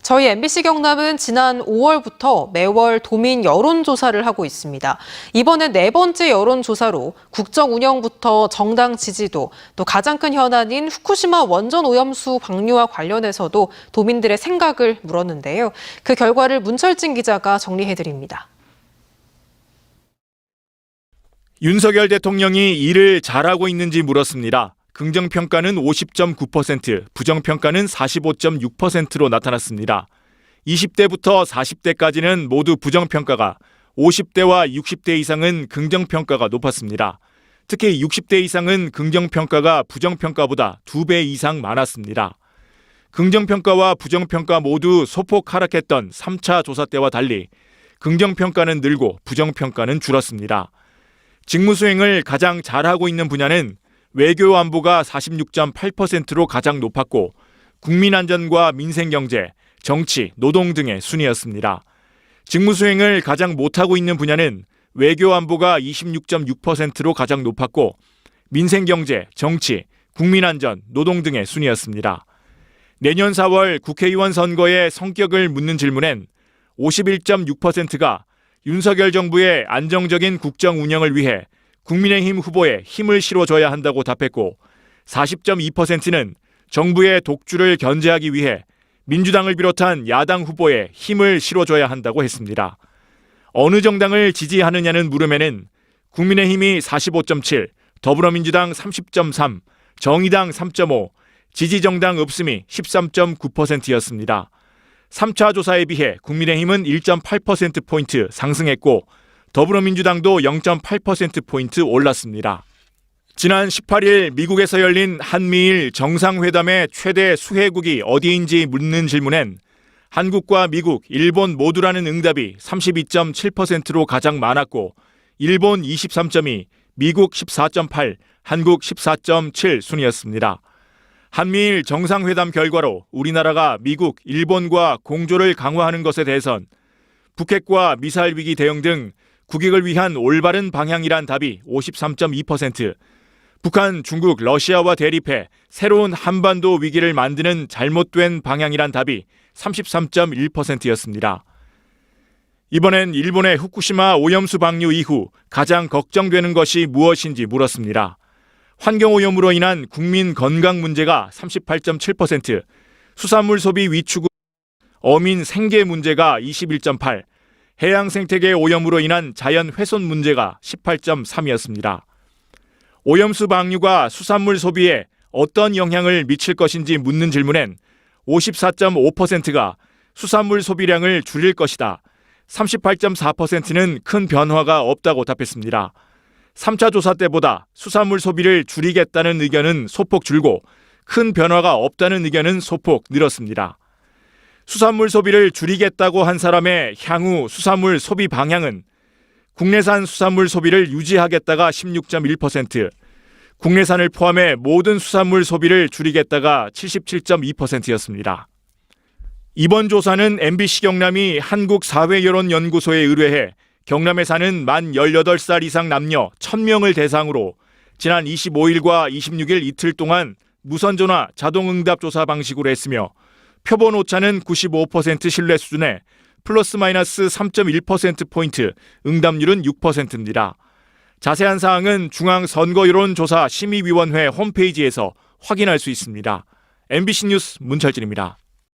저희 MBC 경남은 지난 5월부터 매월 도민 여론조사를 하고 있습니다. 이번엔 네 번째 여론조사로 국정 운영부터 정당 지지도, 또 가장 큰 현안인 후쿠시마 원전 오염수 방류와 관련해서도 도민들의 생각을 물었는데요. 그 결과를 문철진 기자가 정리해드립니다. 윤석열 대통령이 일을 잘하고 있는지 물었습니다. 긍정평가는 50.9%, 부정평가는 45.6%로 나타났습니다. 20대부터 40대까지는 모두 부정평가가, 50대와 60대 이상은 긍정평가가 높았습니다. 특히 60대 이상은 긍정평가가 부정평가보다 2배 이상 많았습니다. 긍정평가와 부정평가 모두 소폭 하락했던 3차 조사 때와 달리 긍정평가는 늘고 부정평가는 줄었습니다. 직무수행을 가장 잘하고 있는 분야는 외교안보가 46.8%로 가장 높았고 국민안전과 민생경제, 정치, 노동 등의 순이었습니다. 직무수행을 가장 못하고 있는 분야는 외교안보가 26.6%로 가장 높았고 민생경제, 정치, 국민안전, 노동 등의 순이었습니다. 내년 4월 국회의원 선거의 성격을 묻는 질문엔 51.6%가 윤석열 정부의 안정적인 국정 운영을 위해 국민의힘 후보에 힘을 실어줘야 한다고 답했고 40.2%는 정부의 독주를 견제하기 위해 민주당을 비롯한 야당 후보에 힘을 실어줘야 한다고 했습니다. 어느 정당을 지지하느냐는 물음에는 국민의힘이 45.7, 더불어민주당 30.3, 정의당 3.5, 지지정당 없음이 13.9%였습니다. 3차 조사에 비해 국민의힘은 1.8%포인트 상승했고 더불어민주당도 0.8%포인트 올랐습니다. 지난 18일 미국에서 열린 한미일 정상회담의 최대 수혜국이 어디인지 묻는 질문엔 한국과 미국, 일본 모두라는 응답이 32.7%로 가장 많았고 일본 23.2, 미국 14.8, 한국 14.7 순이었습니다. 한미일 정상회담 결과로 우리나라가 미국, 일본과 공조를 강화하는 것에 대해선 북핵과 미사일 위기 대응 등 국익을 위한 올바른 방향이란 답이 53.2%, 북한, 중국, 러시아와 대립해 새로운 한반도 위기를 만드는 잘못된 방향이란 답이 33.1%였습니다. 이번엔 일본의 후쿠시마 오염수 방류 이후 가장 걱정되는 것이 무엇인지 물었습니다. 환경오염으로 인한 국민 건강 문제가 38.7%, 수산물 소비 위축, 어민 생계 문제가 21.8%, 해양 생태계 오염으로 인한 자연 훼손 문제가 18.3이었습니다. 오염수 방류가 수산물 소비에 어떤 영향을 미칠 것인지 묻는 질문엔 54.5%가 수산물 소비량을 줄일 것이다. 38.4%는 큰 변화가 없다고 답했습니다. 3차 조사 때보다 수산물 소비를 줄이겠다는 의견은 소폭 줄고 큰 변화가 없다는 의견은 소폭 늘었습니다. 수산물 소비를 줄이겠다고 한 사람의 향후 수산물 소비 방향은 국내산 수산물 소비를 유지하겠다가 16.1%, 국내산을 포함해 모든 수산물 소비를 줄이겠다가 77.2%였습니다. 이번 조사는 MBC 경남이 한국사회여론연구소에 의뢰해 경남에 사는 만 18살 이상 남녀 1000명을 대상으로 지난 25일과 26일 이틀 동안 무선전화 자동응답 조사 방식으로 했으며 표본 오차는 95% 신뢰 수준에 플러스 마이너스 3.1%포인트, 응답률은 6%입니다. 자세한 사항은 중앙선거여론조사 심의위원회 홈페이지에서 확인할 수 있습니다. MBC 뉴스 문철진입니다.